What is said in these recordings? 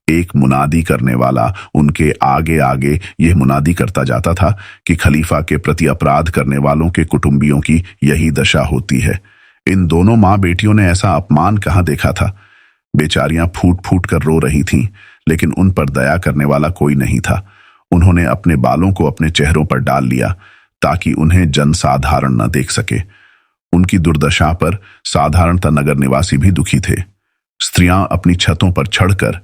एक मुनादी करने वाला उनके आगे आगे यह मुनादी करता जाता था कि खलीफा के प्रति अपराध करने वालों के कुटुंबियों की यही दशा होती है। इन दोनों माँ बेटियों ने ऐसा अपमान कहाँ देखा था। बेचारियां फूट फूट कर रो रही थीं, लेकिन उन पर दया करने वाला कोई नहीं था। उन्होंने अपने बालों को अपने चेहरों पर डाल लिया ताकि उन्हें जनसाधारण न देख सके। उनकी दुर्दशा पर साधारणतः नगर निवासी भी दुखी थे। स्त्रियां अपनी छतों पर चढ़कर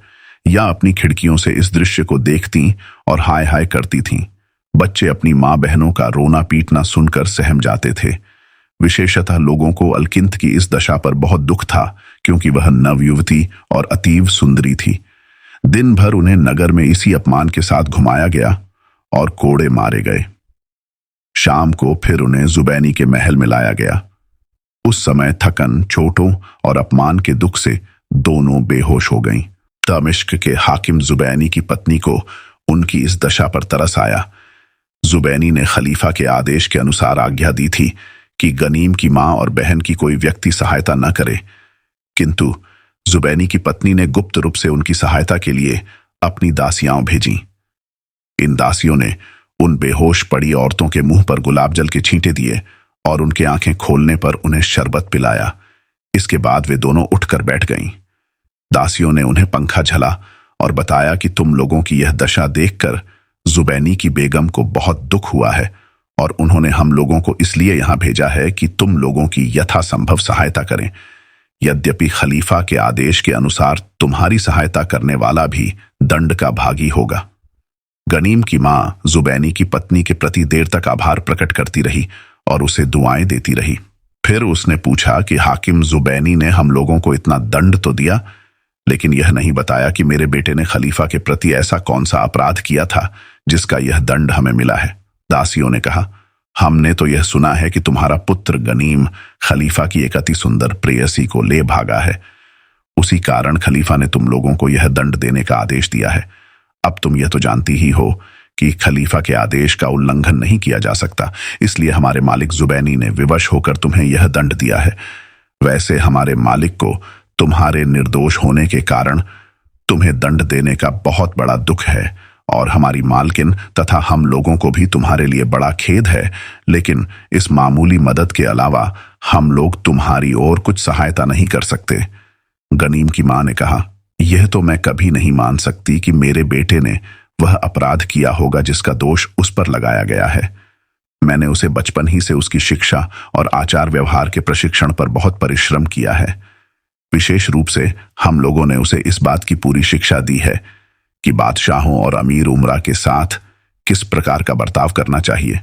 या अपनी खिड़कियों से इस दृश्य को देखती और हाय हाय करती थीं। बच्चे अपनी माँ बहनों का रोना पीटना सुनकर सहम जाते थे। विशेषतः लोगों को अलकिंत की इस दशा पर बहुत दुख था, क्योंकि वह नवयुवती और अतीव सुंदरी थी। दिन भर उन्हें नगर में इसी अपमान के साथ घुमाया गया और कोड़े मारे गए। शाम को फिर उन्हें जुबैनी के महल में लाया गया। उस समय थकन, चोटों और अपमान के दुख से दोनों बेहोश हो गईं। दमिश्क के हाकिम जुबैनी की पत्नी को उनकी इस दशा पर तरस आया। जुबैनी ने खलीफा के आदेश के अनुसार आज्ञा दी थी कि गनीम की मां और बहन की कोई व्यक्ति सहायता न करे, किंतु जुबैनी की पत्नी ने गुप्त रूप से उनकी सहायता के लिए अपनी दासियां भेजीं। इन दासियों ने उन बेहोश पड़ी औरतों के मुंह पर गुलाब जल के छींटे दिए और उनके आंखें खोलने पर उन्हें शरबत पिलाया। इसके बाद वे दोनों उठकर बैठ गईं। दासियों ने उन्हें पंखा झला और बताया कि तुम लोगों की यह दशा देखकर जुबैनी की बेगम को बहुत दुख हुआ है और उन्होंने हम लोगों को इसलिए यहां भेजा है कि तुम लोगों की यथासंभव सहायता करें। यद्यपि खलीफा के आदेश के अनुसार तुम्हारी सहायता करने वाला भी दंड का भागी होगा। गनीम की मां जुबैनी की पत्नी के प्रति देर तक आभार प्रकट करती रही और उसे दुआएं देती रही। फिर उसने पूछा कि हाकिम जुबैनी ने हम लोगों को इतना दंड तो दिया, लेकिन यह नहीं बताया कि मेरे बेटे ने खलीफा के प्रति ऐसा कौन सा अपराध किया था जिसका यह दंड हमें मिला है। दासियों ने कहा, हमने तो यह सुना है कि तुम्हारा पुत्र गनीम खलीफा की एक अति सुंदर प्रेयसी को ले भागा है। उसी कारण खलीफा ने तुम लोगों को यह दंड देने का आदेश दिया है। अब तुम यह तो जानती ही हो कि खलीफा के आदेश का उल्लंघन नहीं किया जा सकता, इसलिए हमारे मालिक जुबैनी ने विवश होकर तुम्हें यह दंड दिया है। वैसे हमारे मालिक को तुम्हारे निर्दोष होने के कारण तुम्हें दंड देने का बहुत बड़ा दुख है और हमारी मालकिन तथा हम लोगों को भी तुम्हारे लिए बड़ा खेद है, लेकिन इस मामूली मदद के अलावा हम लोग तुम्हारी और कुछ सहायता नहीं कर सकते। गनीम की मां ने कहा, यह तो मैं कभी नहीं मान सकती कि मेरे बेटे ने वह अपराध किया होगा जिसका दोष उस पर लगाया गया है। मैंने उसे बचपन ही से उसकी शिक्षा और आचार व्यवहार के प्रशिक्षण पर बहुत परिश्रम किया है। विशेष रूप से हम लोगों ने उसे इस बात की पूरी शिक्षा दी है कि बादशाहों और अमीर उमरा के साथ किस प्रकार का बर्ताव करना चाहिए।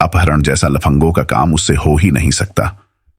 अपहरण जैसा लफंगों का काम उससे हो ही नहीं सकता।